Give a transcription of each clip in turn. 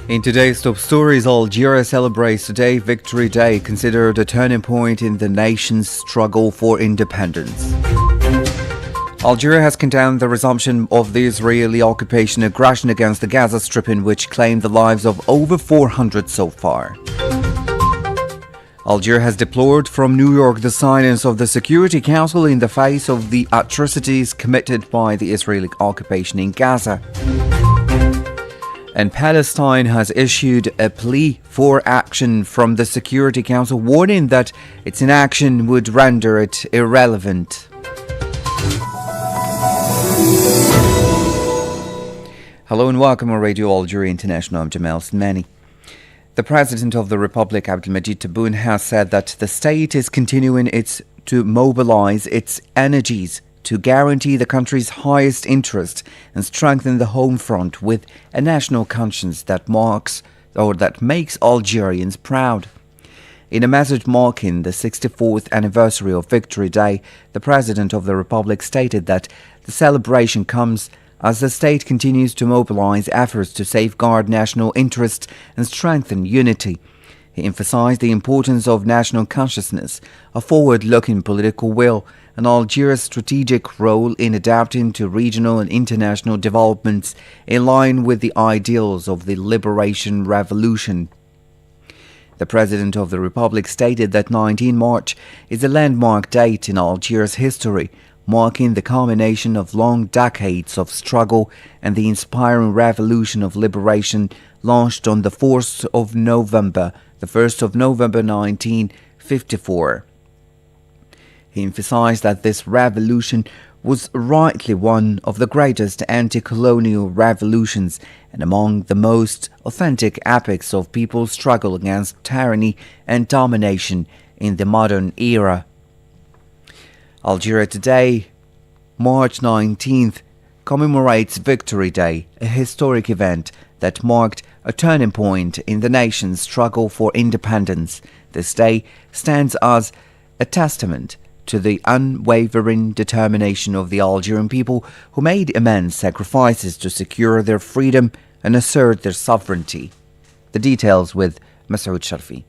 In today's top stories, Algeria celebrates today Victory Day, considered a turning point in the nation's struggle for independence. Algeria has condemned the resumption of the Israeli occupation aggression against the Gaza Strip, in which claimed the lives of over 400 so far. Algeria has deplored from New York the silence of the Security Council in the face of the atrocities committed by the Israeli occupation in Gaza. And Palestine has issued a plea for action from the Security Council, warning that its inaction would render it irrelevant. Hello and welcome on Radio Algeria International. I'm Jamal Slimani. The President of the Republic, Abdelmajid Tebboune, has said that the state is continuing to mobilize its energies to guarantee the country's highest interest and strengthen the home front with a national conscience that makes Algerians proud. In a message marking the 64th anniversary of Victory Day, the President of the Republic stated that the celebration comes as the state continues to mobilize efforts to safeguard national interests and strengthen unity. He emphasized the importance of national consciousness, a forward-looking political will, and Algeria's strategic role in adapting to regional and international developments in line with the ideals of the Liberation Revolution. The President of the Republic stated that 19 March is a landmark date in Algeria's history, marking the culmination of long decades of struggle and the inspiring revolution of liberation launched on the 1st of November 1954. He emphasized that this revolution was rightly one of the greatest anti-colonial revolutions and among the most authentic epics of people's struggle against tyranny and domination in the modern era. Algeria today, March 19th, commemorates Victory Day, a historic event that marked a turning point in the nation's struggle for independence. This day stands as a testament to the unwavering determination of the Algerian people, who made immense sacrifices to secure their freedom and assert their sovereignty. The details with Masoud Sharfi.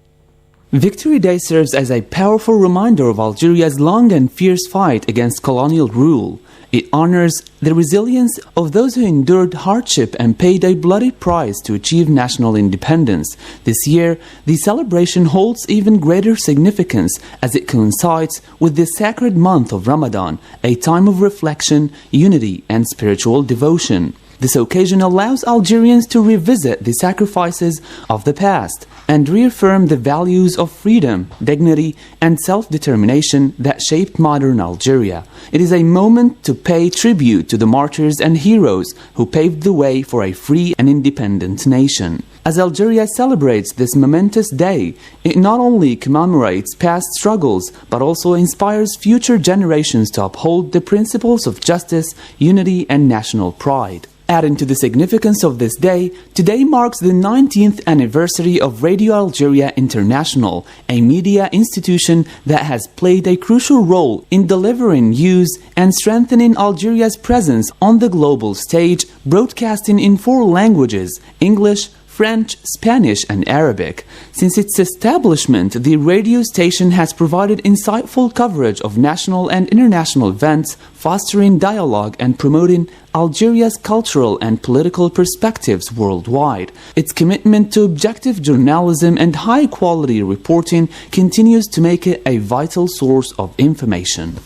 Victory Day serves as a powerful reminder of Algeria's long and fierce fight against colonial rule. It honors the resilience of those who endured hardship and paid a bloody price to achieve national independence. This year, the celebration holds even greater significance as it coincides with the sacred month of Ramadan, a time of reflection, unity, and spiritual devotion. This occasion allows Algerians to revisit the sacrifices of the past and reaffirm the values of freedom, dignity, and self-determination that shaped modern Algeria. It is a moment to pay tribute to the martyrs and heroes who paved the way for a free and independent nation. As Algeria celebrates this momentous day, it not only commemorates past struggles, but also inspires future generations to uphold the principles of justice, unity, and national pride. Adding to the significance of this day, today marks the 19th anniversary of Radio Algeria International, a media institution that has played a crucial role in delivering news and strengthening Algeria's presence on the global stage, broadcasting in 4 languages: English, French, Spanish, and Arabic. Since its establishment, the radio station has provided insightful coverage of national and international events, fostering dialogue and promoting Algeria's cultural and political perspectives worldwide. Its commitment to objective journalism and high-quality reporting continues to make it a vital source of information.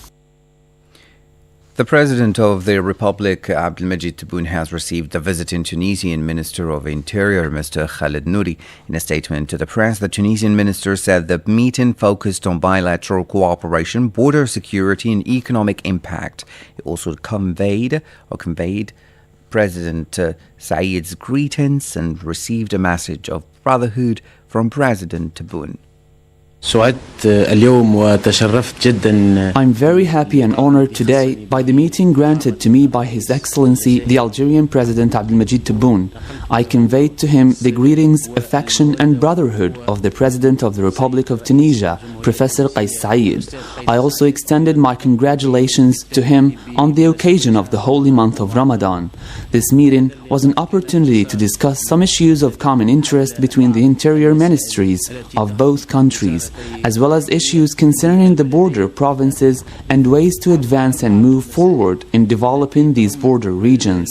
The President of the Republic, Abdelmajid Tebboune, has received the visiting Tunisian Minister of Interior, Mr. Khaled Nouri. In a statement to the press, the Tunisian minister said the meeting focused on bilateral cooperation, border security, and economic impact. It also conveyed President Said's greetings and received a message of brotherhood from President Tebboune. سعدت اليوم وتشرفت جدا. I'm very happy and honored today by the meeting granted to me by His Excellency the Algerian President Abdelmajid Tebboune. I conveyed to him the greetings, affection and brotherhood of the President of the Republic of Tunisia, Professor Qais Said. I also extended my congratulations to him on the occasion of the holy month of Ramadan. This meeting was an opportunity to discuss some issues of common interest between the interior ministries of both countries, as well as issues concerning the border provinces and ways to advance and move forward in developing these border regions.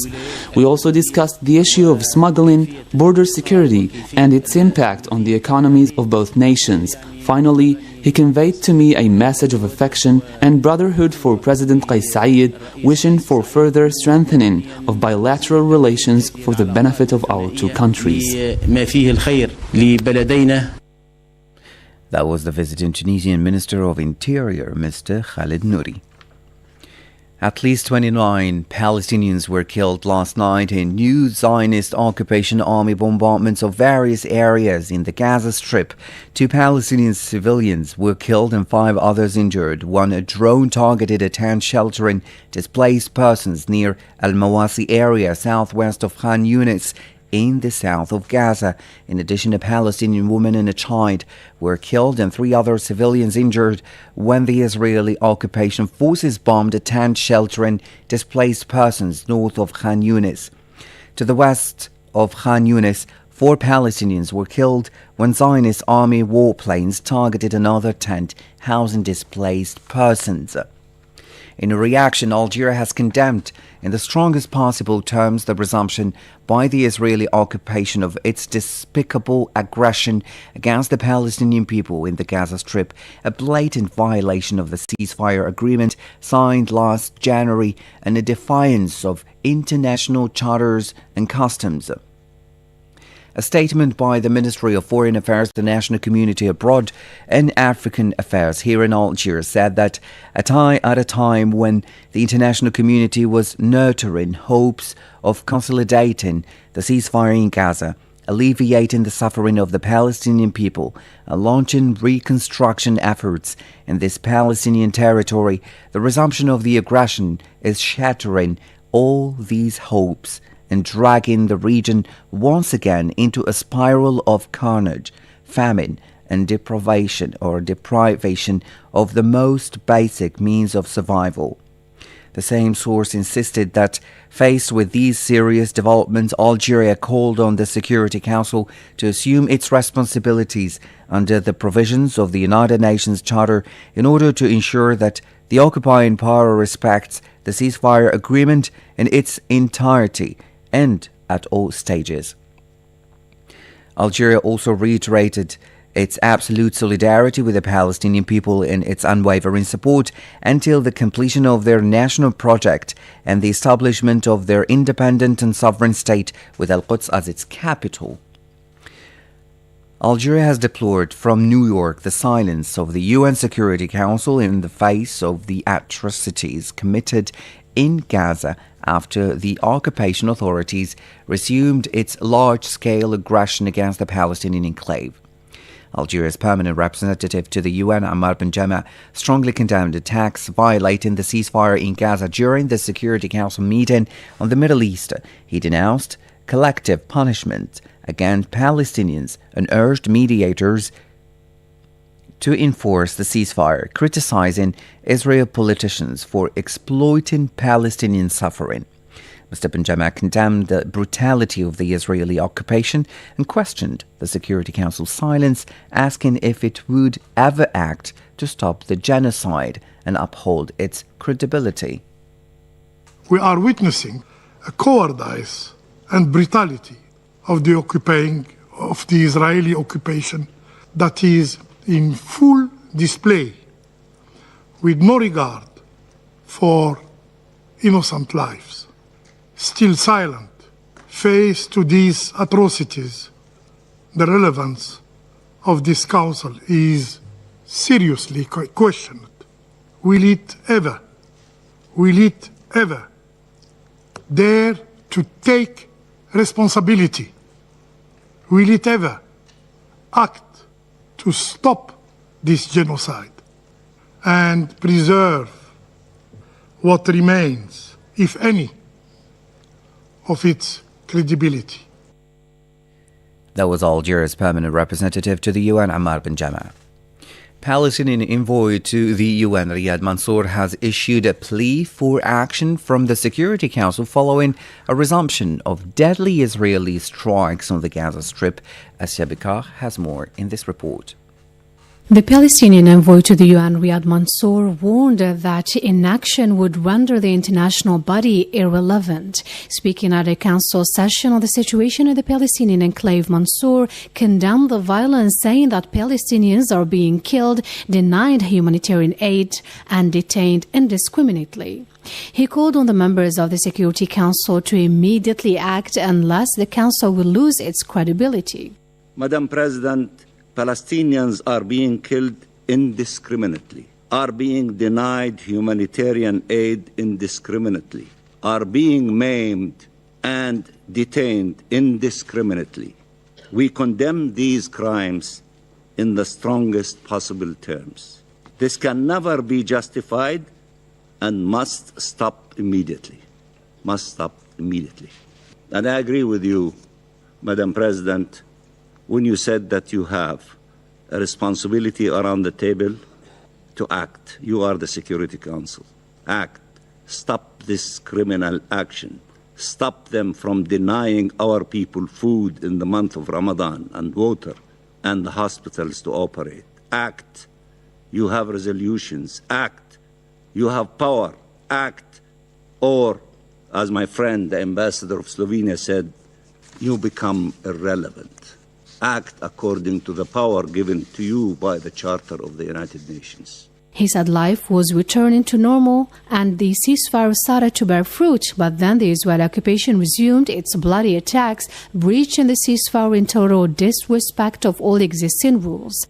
We also discussed the issue of smuggling, border security, and its impact on the economies of both nations. Finally, he conveyed to me a message of affection and brotherhood for President Qais Said, wishing for further strengthening of bilateral relations for the benefit of our two countries. That was the visiting Tunisian Minister of Interior, Mr. Khalid Nouri. At least 29 Palestinians were killed last night in new Zionist occupation army bombardments of various areas in the Gaza Strip. 2 Palestinian civilians were killed and 5 others injured when a drone targeted a tent sheltering displaced persons near Al-Mawasi area southwest of Khan Yunis in the south of Gaza. In addition, a Palestinian woman and a child were killed and 3 other civilians injured when the Israeli occupation forces bombed a tent sheltering displaced persons north of Khan Yunis. To the west of Khan Yunis, 4 Palestinians were killed when Zionist army warplanes targeted another tent housing displaced persons. In a reaction, Algeria has condemned in the strongest possible terms the resumption by the Israeli occupation of its despicable aggression against the Palestinian people in the Gaza Strip, a blatant violation of the ceasefire agreement signed last January and a defiance of international charters and customs. A statement by the Ministry of Foreign Affairs, the National Community Abroad and African Affairs here in Algiers said that at a time when the international community was nurturing hopes of consolidating the ceasefire in Gaza, alleviating the suffering of the Palestinian people, and launching reconstruction efforts in this Palestinian territory, the resumption of the aggression is shattering all these hopes and dragging the region once again into a spiral of carnage, famine, and deprivation of the most basic means of survival. The same source insisted that, faced with these serious developments, Algeria called on the Security Council to assume its responsibilities under the provisions of the United Nations Charter in order to ensure that the occupying power respects the ceasefire agreement in its entirety and at all stages. Algeria also reiterated its absolute solidarity with the Palestinian people in its unwavering support until the completion of their national project and the establishment of their independent and sovereign state with Al-Quds as its capital. Algeria has deplored from New York the silence of the UN Security Council in the face of the atrocities committed in Gaza after the occupation authorities resumed its large-scale aggression against the Palestinian enclave. Algeria's permanent representative to the UN, Ammar Ben Jama, strongly condemned attacks violating the ceasefire in Gaza during the Security Council meeting on the Middle East. He denounced collective punishment against Palestinians and urged mediators to enforce the ceasefire, criticizing Israeli politicians for exploiting Palestinian suffering. Mr. Ben Jama condemned the brutality of the Israeli occupation and questioned the Security Council's silence, asking if it would ever act to stop the genocide and uphold its credibility. We are witnessing a cowardice and brutality of the Israeli occupation that is in full display, with no regard for innocent lives. Still silent, faced to these atrocities, the relevance of this council is seriously questioned. Will it ever dare to take responsibility? Will it ever act to stop this genocide and preserve what remains, if any, of its credibility. That was Algeria's permanent representative to the UN, Ammar bin Jama. Palestinian envoy to the UN, Riyad Mansour, has issued a plea for action from the Security Council following a resumption of deadly Israeli strikes on the Gaza Strip. Asya Bikar has more in this report. The Palestinian envoy to the UN, Riyad Mansour, warned that inaction would render the international body irrelevant. Speaking at a council session on the situation in the Palestinian enclave, Mansour condemned the violence, saying that Palestinians are being killed, denied humanitarian aid, and detained indiscriminately. He called on the members of the Security Council to immediately act unless the Council will lose its credibility. Madam President, Palestinians are being killed indiscriminately, are being denied humanitarian aid indiscriminately, are being maimed and detained indiscriminately. We condemn these crimes in the strongest possible terms. This can never be justified and must stop immediately. Must stop immediately. And I agree with you, Madam President, when you said that you have a responsibility around the table to act. You are the Security Council. Act. Stop this criminal action. Stop them from denying our people food in the month of Ramadan and water and the hospitals to operate. Act. You have resolutions. Act. You have power. Act. Or, as my friend, the ambassador of Slovenia said, you become irrelevant. Act according to the power given to you by the Charter of the United Nations. He said life was returning to normal and the ceasefire started to bear fruit, but then the Israeli occupation resumed its bloody attacks, breaching the ceasefire in total disrespect of all existing rules.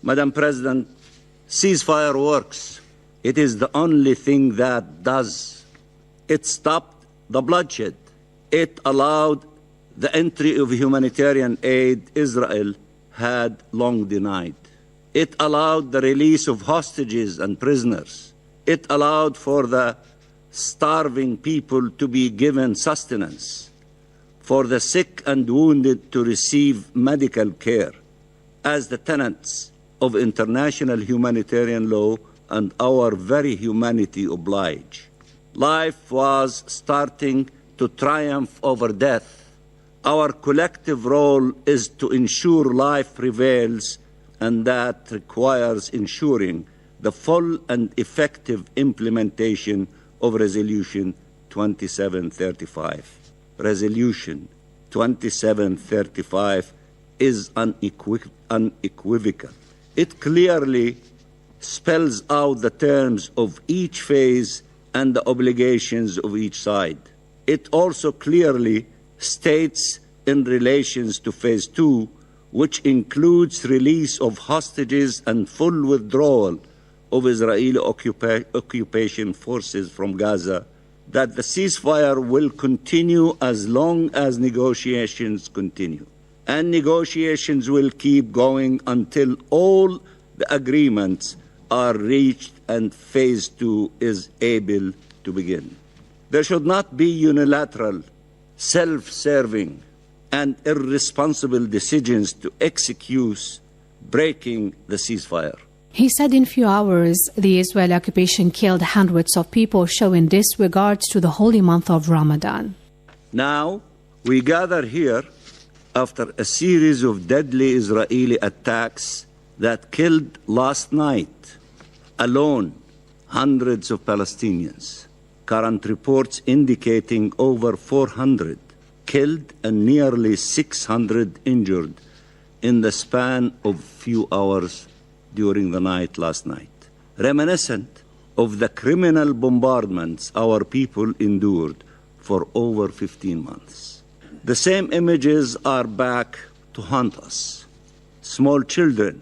Madam President, ceasefire works. It is the only thing that does. It stopped the bloodshed. It allowed the entry of humanitarian aid Israel had long denied. It allowed the release of hostages and prisoners. It allowed for the starving people to be given sustenance, for the sick and wounded to receive medical care, as the tenets of international humanitarian law and our very humanity oblige. Life was starting to triumph over death. Our collective role is to ensure life prevails, and that requires ensuring the full and effective implementation of Resolution 2735. Resolution 2735 is unequivocal. It clearly spells out the terms of each phase and the obligations of each side. It also clearly states in relations to Phase 2, which includes release of hostages and full withdrawal of Israeli occupation forces from Gaza, that the ceasefire will continue as long as negotiations continue. And negotiations will keep going until all the agreements are reached and Phase 2 is able to begin. There should not be unilateral, self-serving, and irresponsible decisions to execute breaking the ceasefire. He said in few hours, the Israeli occupation killed hundreds of people, showing disregard to the holy month of Ramadan. Now, we gather here after a series of deadly Israeli attacks that killed last night alone hundreds of Palestinians. Current reports indicating over 400 killed and nearly 600 injured in the span of few hours during the night last night. Reminiscent of the criminal bombardments our people endured for over 15 months. The same images are back to haunt us. Small children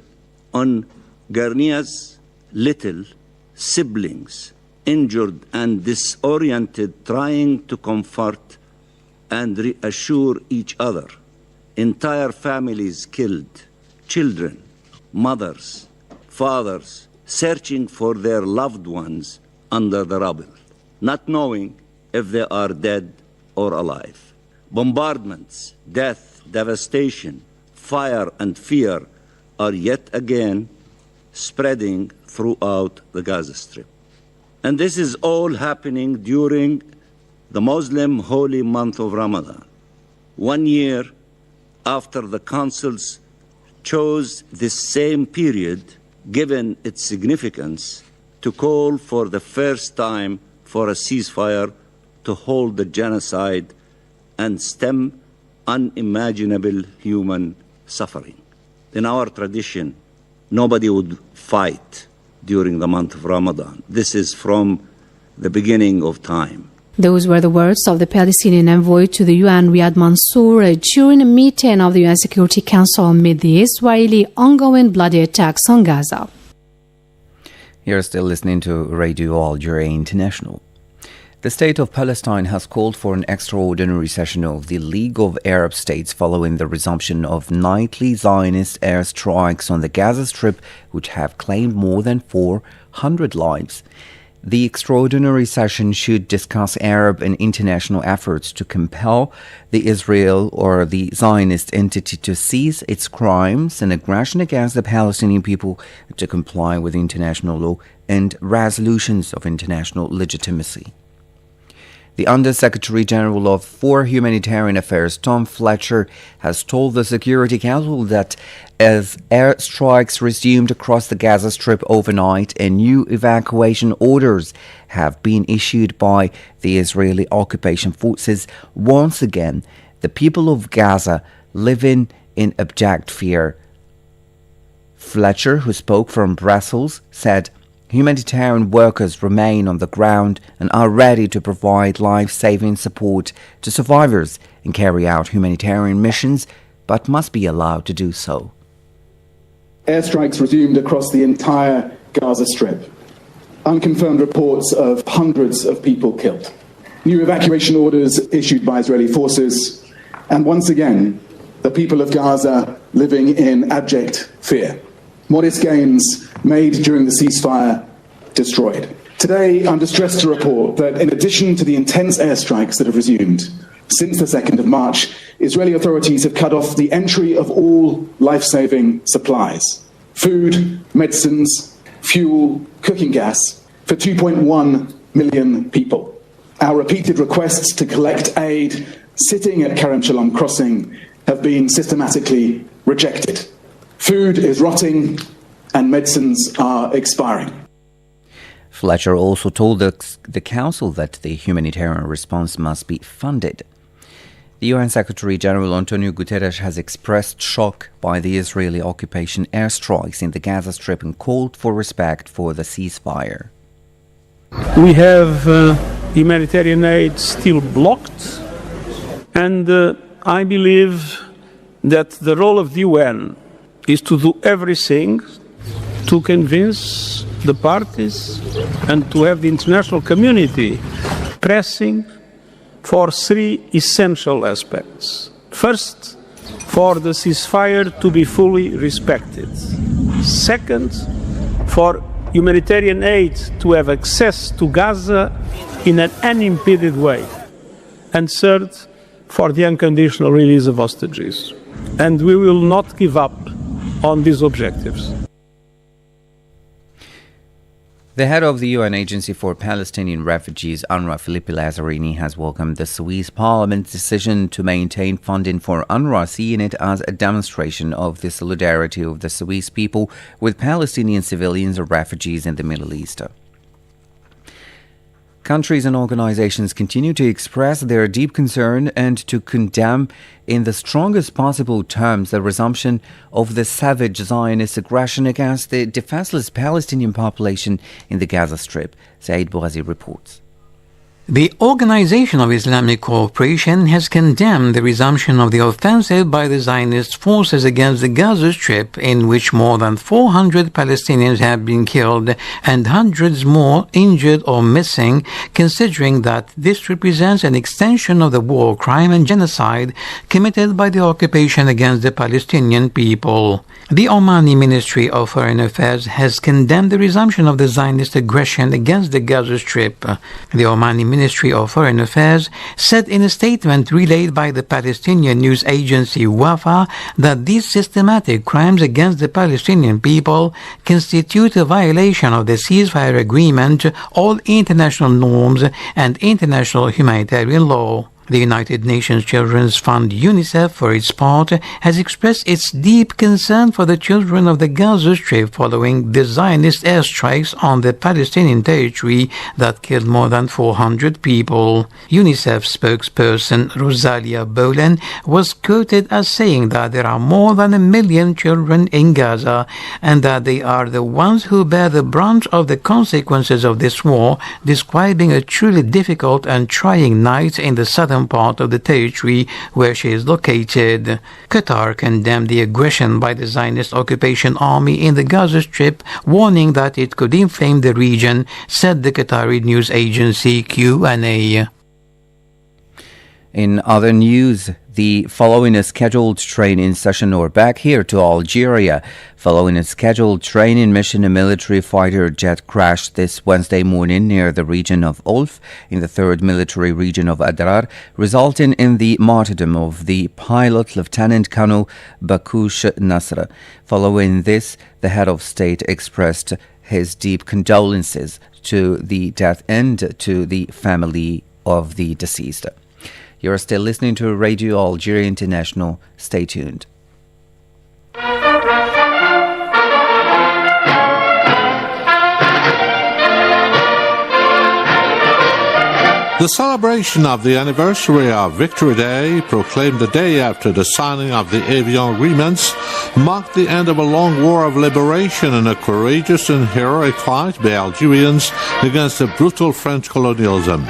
on gurneys, little siblings, injured and disoriented, trying to comfort and reassure each other. Entire families killed, children, mothers, fathers searching for their loved ones under the rubble, not knowing if they are dead or alive. Bombardments, death, devastation, fire, and fear are yet again spreading throughout the Gaza Strip. And this is all happening during the Muslim holy month of Ramadan, 1 year after the councils chose this same period, given its significance, to call for the first time for a ceasefire to hold the genocide and stem unimaginable human suffering. In our tradition, nobody would fight during the month of Ramadan. This is from the beginning of time. Those were the words of the Palestinian envoy to the UN, Riyad Mansour, during a meeting of the UN Security Council amid the Israeli ongoing bloody attacks on Gaza. You're still listening to Radio Algeria International. The State of Palestine has called for an extraordinary session of the League of Arab States following the resumption of nightly Zionist airstrikes on the Gaza Strip, which have claimed more than 400 lives. The extraordinary session should discuss Arab and international efforts to compel the Israel or the Zionist entity to cease its crimes and aggression against the Palestinian people, to comply with international law and resolutions of international legitimacy. The Under-Secretary General for Humanitarian Affairs, Tom Fletcher, has told the Security Council that as airstrikes resumed across the Gaza Strip overnight and new evacuation orders have been issued by the Israeli occupation forces, once again, the people of Gaza living in abject fear. Fletcher, who spoke from Brussels, said humanitarian workers remain on the ground and are ready to provide life-saving support to survivors and carry out humanitarian missions, but must be allowed to do so. Airstrikes resumed across the entire Gaza Strip. Unconfirmed reports of hundreds of people killed. New evacuation orders issued by Israeli forces. And once again, the people of Gaza living in abject fear. Modest gains made during the ceasefire destroyed. Today, I'm distressed to report that in addition to the intense airstrikes that have resumed since the 2nd of March, Israeli authorities have cut off the entry of all life-saving supplies: food, medicines, fuel, cooking gas, for 2.1 million people. Our repeated requests to collect aid sitting at Kerem Shalom crossing have been systematically rejected. Food is rotting and medicines are expiring. Fletcher also told the Council that the humanitarian response must be funded. The UN Secretary General Antonio Guterres has expressed shock by the Israeli occupation airstrikes in the Gaza Strip and called for respect for the ceasefire. We have humanitarian aid still blocked, and I believe that the role of the UN is to do everything to convince the parties and to have the international community pressing for 3 essential aspects. First, for the ceasefire to be fully respected. Second, for humanitarian aid to have access to Gaza in an unimpeded way. And third, for the unconditional release of hostages. And we will not give up on these objectives. The head of the UN Agency for Palestinian Refugees, UNRWA, Filippo Lazzarini, has welcomed the Swiss Parliament's decision to maintain funding for UNRWA, seeing it as a demonstration of the solidarity of the Swiss people with Palestinian civilians or refugees in the Middle East. Countries and organizations continue to express their deep concern and to condemn in the strongest possible terms the resumption of the savage Zionist aggression against the defenseless Palestinian population in the Gaza Strip, Said Bouazi reports. The Organization of Islamic Cooperation has condemned the resumption of the offensive by the Zionist forces against the Gaza Strip, in which more than 400 Palestinians have been killed and hundreds more injured or missing, considering that this represents an extension of the war crime and genocide committed by the occupation against the Palestinian people. The Omani Ministry of Foreign Affairs has condemned the resumption of the Zionist aggression against the Gaza Strip. The Omani Ministry of Foreign Affairs said in a statement relayed by the Palestinian news agency Wafa that these systematic crimes against the Palestinian people constitute a violation of the ceasefire agreement, all international norms, and international humanitarian law. The United Nations Children's Fund UNICEF, for its part, has expressed its deep concern for the children of the Gaza Strip following the Zionist airstrikes on the Palestinian territory that killed more than 400 people. UNICEF spokesperson Rosalia Bolen was quoted as saying that there are more than 1 million children in Gaza and that they are the ones who bear the brunt of the consequences of this war, describing a truly difficult and trying night in the southern part of the territory where she is located. Qatar condemned the aggression by the Zionist occupation army in the Gaza Strip, warning that it could inflame the region, said the Qatari news agency QNA. In other news, the following a scheduled train in session or back here to Algeria. Following a scheduled training mission, a military fighter jet crashed this Wednesday morning near the region of Olf in the 3rd military region of Adrar, resulting in the martyrdom of the pilot Lieutenant Colonel Bakush Nasra. Following this, the head of state expressed his deep condolences to the death and to the family of the deceased. You're still listening to Radio Algeria International. Stay tuned. The celebration of the anniversary of Victory Day, proclaimed the day after the signing of the Evian Agreements, marked the end of a long war of liberation and a courageous and heroic fight by Algerians against the brutal French colonialism.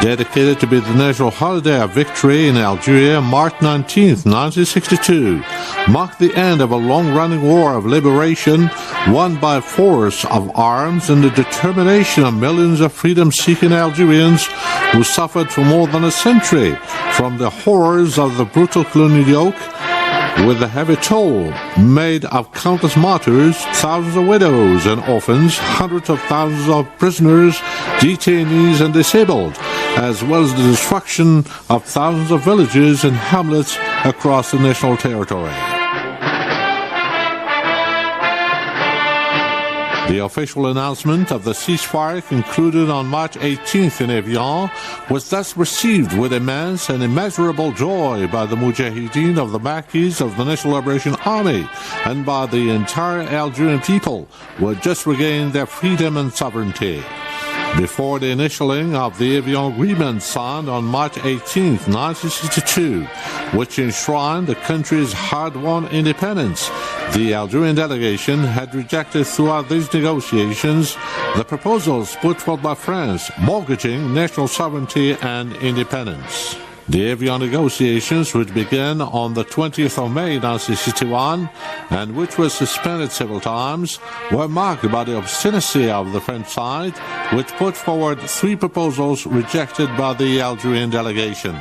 Dedicated to be the national holiday of victory in Algeria, March 19, 1962, marked the end of a long-running war of liberation won by force of arms and the determination of millions of freedom-seeking Algerians who suffered for more than a century from the horrors of the brutal colonial yoke, with a heavy toll made of countless martyrs, thousands of widows and orphans, hundreds of thousands of prisoners, detainees and disabled, as well as the destruction of thousands of villages and hamlets across the national territory. The official announcement of the ceasefire concluded on March 18th in Evian was thus received with immense and immeasurable joy by the Mujahideen of the Maquis of the National Liberation Army and by the entire Algerian people who had just regained their freedom and sovereignty. Before the initialing of the Evian Agreement signed on March 18, 1962, which enshrined the country's hard-won independence, the Algerian delegation had rejected throughout these negotiations the proposals put forth by France mortgaging national sovereignty and independence. The Evian negotiations, which began on the 20th of May 1961 and which were suspended several times, were marked by the obstinacy of the French side, which put forward 3 proposals rejected by the Algerian delegation.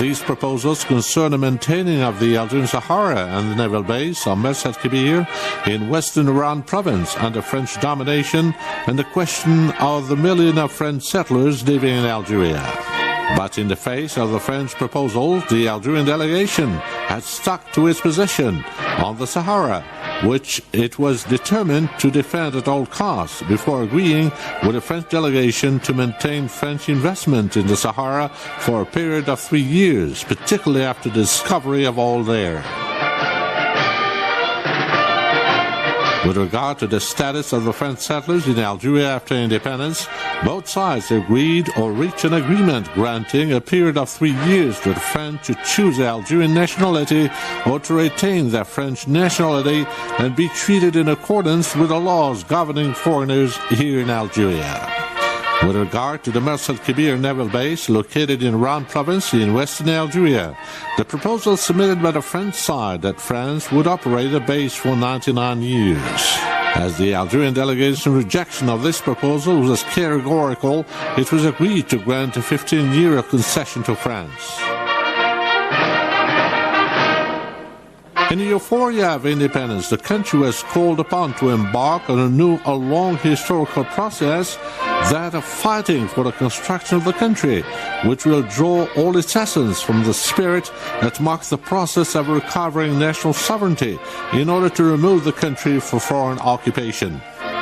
These proposals concern the maintaining of the Algerian Sahara and the naval base on Mers el-Kebir in western Iran province under French domination and the question of the million of French settlers living in Algeria. But in the face of the French proposal, the Algerian delegation had stuck to its position on the Sahara, which it was determined to defend at all costs before agreeing with the French delegation to maintain French investment in the Sahara for a period of 3 years, particularly after the discovery of oil there. With regard to the status of the French settlers in Algeria after independence, both sides agreed or reached an agreement granting a period of 3 years to the French to choose the Algerian nationality or to retain their French nationality and be treated in accordance with the laws governing foreigners here in Algeria. With regard to the Mers el-Kebir naval base located in Ram province in western Algeria, the proposal submitted by the French side that France would operate the base for 99 years. As the Algerian delegation's rejection of this proposal was categorical, it was agreed to grant a 15-year concession to France. In the euphoria of independence, the country was called upon to embark on a long historical process, that of fighting for the construction of the country, which will draw all its essence from the spirit that marks the process of recovering national sovereignty in order to remove the country from foreign occupation.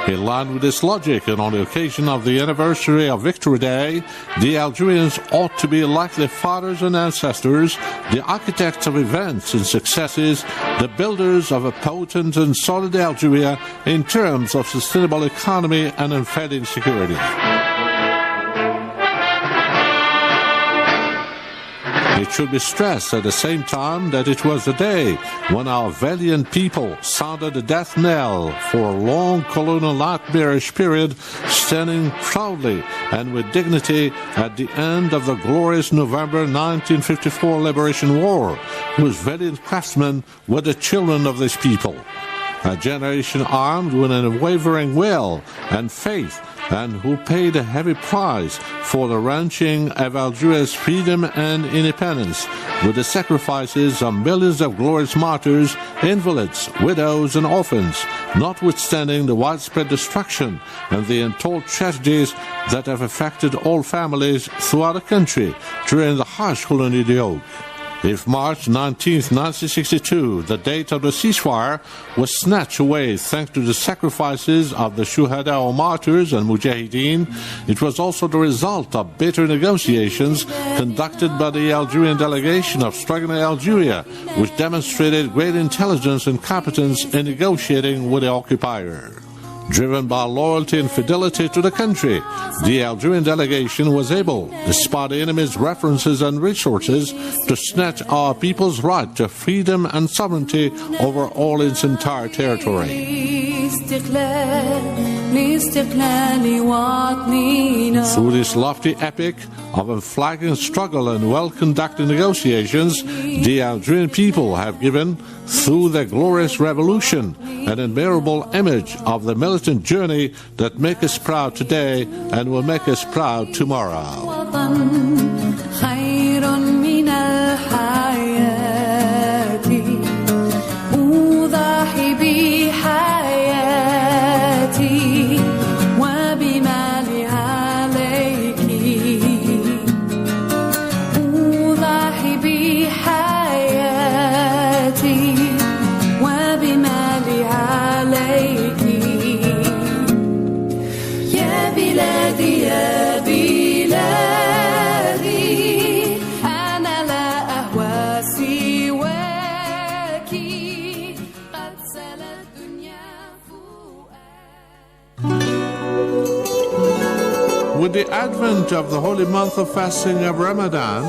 In line with this logic, and on the occasion of the anniversary of Victory Day, the Algerians ought to be like their fathers and ancestors, the architects of events and successes, the builders of a potent and solid Algeria in terms of sustainable economy and unfailing security. It should be stressed at the same time that it was the day when our valiant people sounded the death knell for a long colonial nightmarish period, standing proudly and with dignity at the end of the glorious November 1954 Liberation War, whose valiant craftsmen were the children of this people. A generation armed with an unwavering will and faith, and who paid a heavy price for the wrenching of Algeria's freedom and independence, with the sacrifices of millions of glorious martyrs, invalids, widows, and orphans, notwithstanding the widespread destruction and the untold tragedies that have affected all families throughout the country during the harsh colonial yoke. If March 19, 1962, the date of the ceasefire, was snatched away thanks to the sacrifices of the Shuhada or martyrs and Mujahideen, it was also the result of bitter negotiations conducted by the Algerian delegation of struggling Algeria, which demonstrated great intelligence and competence in negotiating with the occupier. Driven by loyalty and fidelity to the country, the Algerian delegation was able, despite the enemy's references and resources, to snatch our people's right to freedom and sovereignty over all its entire territory. Through this lofty epic of unflagging struggle and well-conducted negotiations, the Algerian people have given, through their glorious revolution, an admirable image of the militant journey that makes us proud today and will make us proud tomorrow. With the advent of the holy month of fasting of Ramadan,